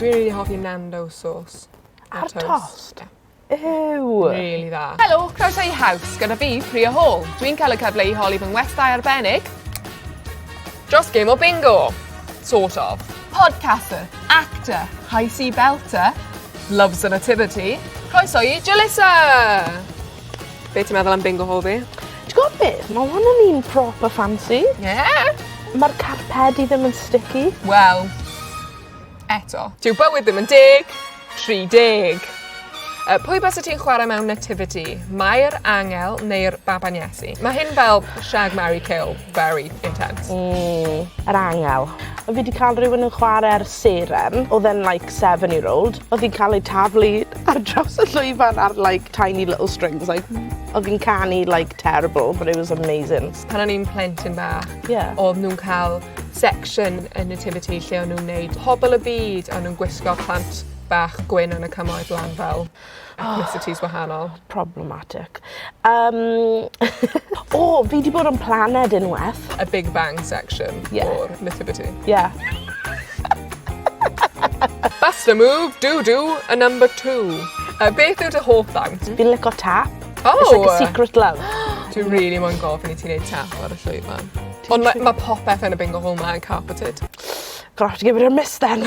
Dwi'n really hoffi Nando sauce. Ar tost? Yeah. Ew. Really dda. Helo, croeso i HAUS gyda fi, Priya Hall. Dwi'n cael y cyfle i holi fy ngwestai arbennig dros gêm o bingo. Sort of. Podcaster, actor, high sea belter, loves the nativity. Croeso i Jalisa! Be ti'n meddwl am bingo hall fi? Ti'n gwybod beth? Mae hwn yn un proper fancy. Yeah! Mae'r carpedi ddim yn sticky. Wel, eto. Dyw bywyd ddim yn 10, 30. Pwy bys y ti'n chwarae mewn nativity? Mae'r angel neu'r baban Iesu? Mae hyn fel shag, marry, kill, very intense. Yr angel. O fi wedi cael rhywun yn chwarae'r seren, oedd e'n like 7-year-old. Oedd hi'n cael ei taflu ar draws y llwyfan ar like tiny little strings. Like, oedd hi'n canu like terrible, but it was amazing. Pan o'n i'n plentyn bach, Yeah. oedd nhw'n cael section yn nativity lle o'n nhw'n neud pobl y byd, o'n nhw'n gwisgo plant bach gwyn yn y cymoedd lan fel ethnicities wahanol. Problematic. O, fi wedi bod yn planed unwaith. A Big Bang section o'r nativity. Yeah. Bust a move, do a number 2. Beth yw dy hoff ddawnt? Fi'n licio tap. Oh! It's like a secret love. Dwi'n really moyn gofyn i ti wneud tap ar y llwyfan. Ond mae popeth yn y bingo hall ma yn carpeted. Gonna have to give it a miss then.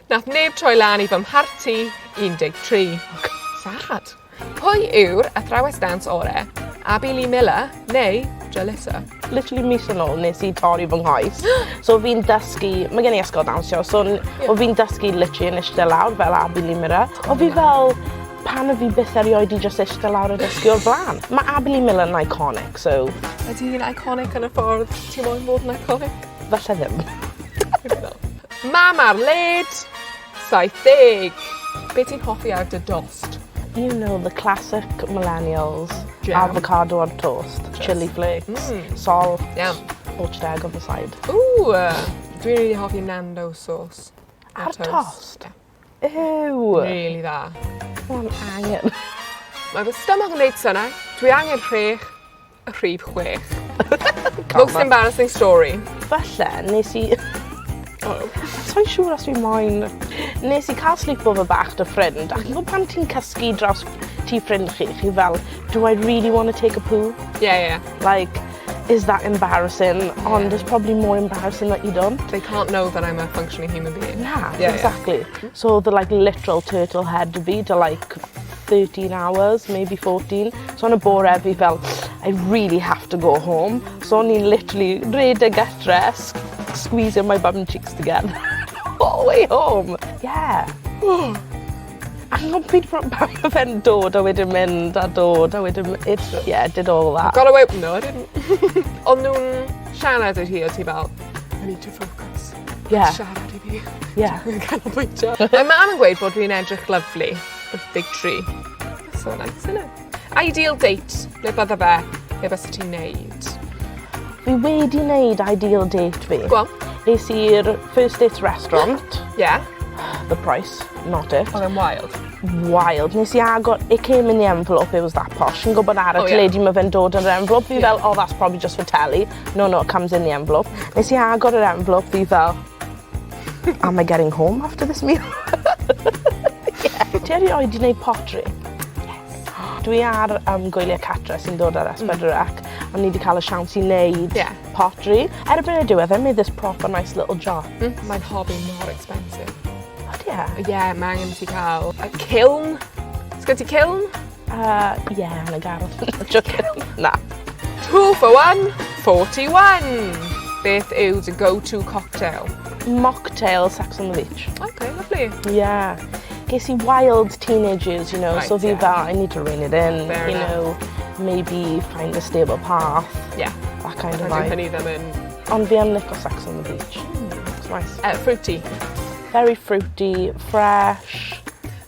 Nath neb troi lan i fy mharti 13. Sad. Pwy yw'r athrawes dans orau? Abby Lee Miller neu Jalisa? Literally mis yn ôl nes i torri fy nghoes. So fi'n dysgu, mae gen i ysgol dawnsio, so o fi'n dysgu literally yn eistedd lawr fel Abby Lee Miller. O fi fel, pan o fi byth erioed i just eistedd lawr a dysgu o'r blaen. Mae Abby Lee Miller yn iconic, so... Ydy hi'n iconic yn y ffordd ti'n moyn bod yn iconic? Falle ddim. Mam ar led, 70. Be ti'n hoffi ar dy dost? You know, the classic millennials. Jam. Avocado on toast, chili flakes, salt, poached egg on the side. Ooh, dwi'n really hoffi Nando sauce. Ar tost? Ew. Really dda. Mae'n angen. Mae fy stomach yn neud synnau. Dwi angen rhech, y rhif 6. Most embarrassing story. Falle, nes i... So'n siŵr os dwi'n moyn. Nes i cael sleepover bach dy ffrind, ac chi'n pan ti'n cysgu dros ti ffrind chi fel, do I really want to take a poo? Yeah. Like, is that embarrassing? Ond it's probably more embarrassing that you don't. They can't know that I'm a functioning human being. Nah, exactly. So the like literal turtle head to be to like 13 hours, maybe 14. So on a bore fi fel, I really have to go home. So o'n i'n literally rhedeg gytre, squeezing my bum cheeks together. All the way home. Yeah. Ac yn pryd pan mae fe'n dod a wedyn mynd a dod a wedyn... Yeah, did all that. Got away... No, I didn't. Ond nhw'n siarad i hi o ti fel, I need to focus. Yeah. Siarad i fi. Yeah. Dwi'n canolbwyntio. Mae mam yn gweud bod fi'n edrych lyflu with big tree. That's so nice, isn't it? Ideal date. Le bydda fe? Le bys ti'n neud? Fi wedi wneud ideal date fi. Go on. Nes i'r first dates restaurant. Yeah. The price, not it. Oedd e'n wild. Wild. Nes I agor, it came in the envelope, it was that posh. Yn gwybod ar y teledu mae fe'n dod yn yr envelope. Fi fel, oh, that's probably just for telly. No, it comes in the envelope. Nes I agor yr envelope, fi fel, am I getting home after this meal? Ti erioed i wneud pottery? Yes. Dwi ar gwyliau catra sy'n dod ar Esbydrec, ond ni wedi cael y siawns i wneud pottery. Erbyn y diwedd, I made this proper nice little jar. Mae'n hobby more expensive. Yeah, mae angen ti cael a kiln. Sgyn ti kiln? Yeah, yn y gardd. Na. 2 for 1, 41. Beth yw dy go-to cocktail? Mocktail, Sex on the Beach. Okay, lovely. Yeah. Ges I wild teenagers, you know, Right, so fi fel, I need to rein it in, Fair you know, maybe find a stable path. Yeah. That kind of Dyw vibe. hynny ddim yn... Ond fi yn licio Sex on the Beach. It's nice. Fruity. Very fruity, fresh.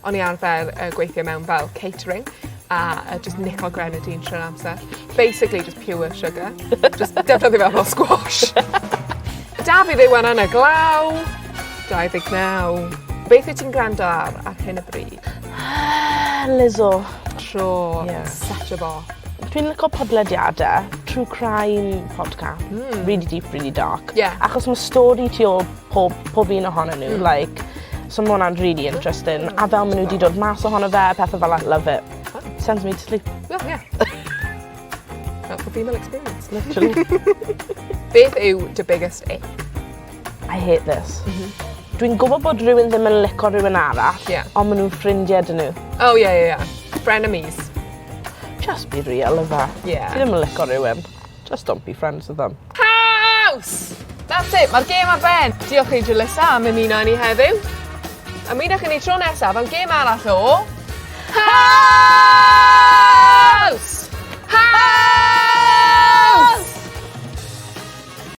O'n i arfer gweithio mewn fel catering a just nico grenadine trwy'r amser. Basically just pure sugar. Just defnyddio fel squash. Da fi ddiwan yn y glaw. 29. Beth wyt ti'n gwrando ar hyn y bryd? Lizzo. Sure. Such a bop. Dwi'n licio podlediadau, true crime podcast, really deep, really dark. Yeah. Achos mae stori tu ôl pob un ohonyn nhw, like, So mae hwnna'n really interesting. A fel maen nhw wedi dod mas ohono fe, pethau fel that, love it. Sends me to sleep. Oh, yeah. That's the female experience. Literally. Beth yw dy biggest ick? I hate this. Dwi'n gwybod bod rhywun ddim yn licio rhywun arall, Yeah. ond maen nhw'n ffrindiau dyn nhw. Oh, yeah. Frenemies. Just be real, yfa. Yeah. Ti ddim yn licio rhywun. Just don't be friends with them. House! That's it, mae'r gêm ar ben. Diolch i Jalisa am ymuno ni heddiw. Ymunwch i ni tro nesaf am gêm arall o... House!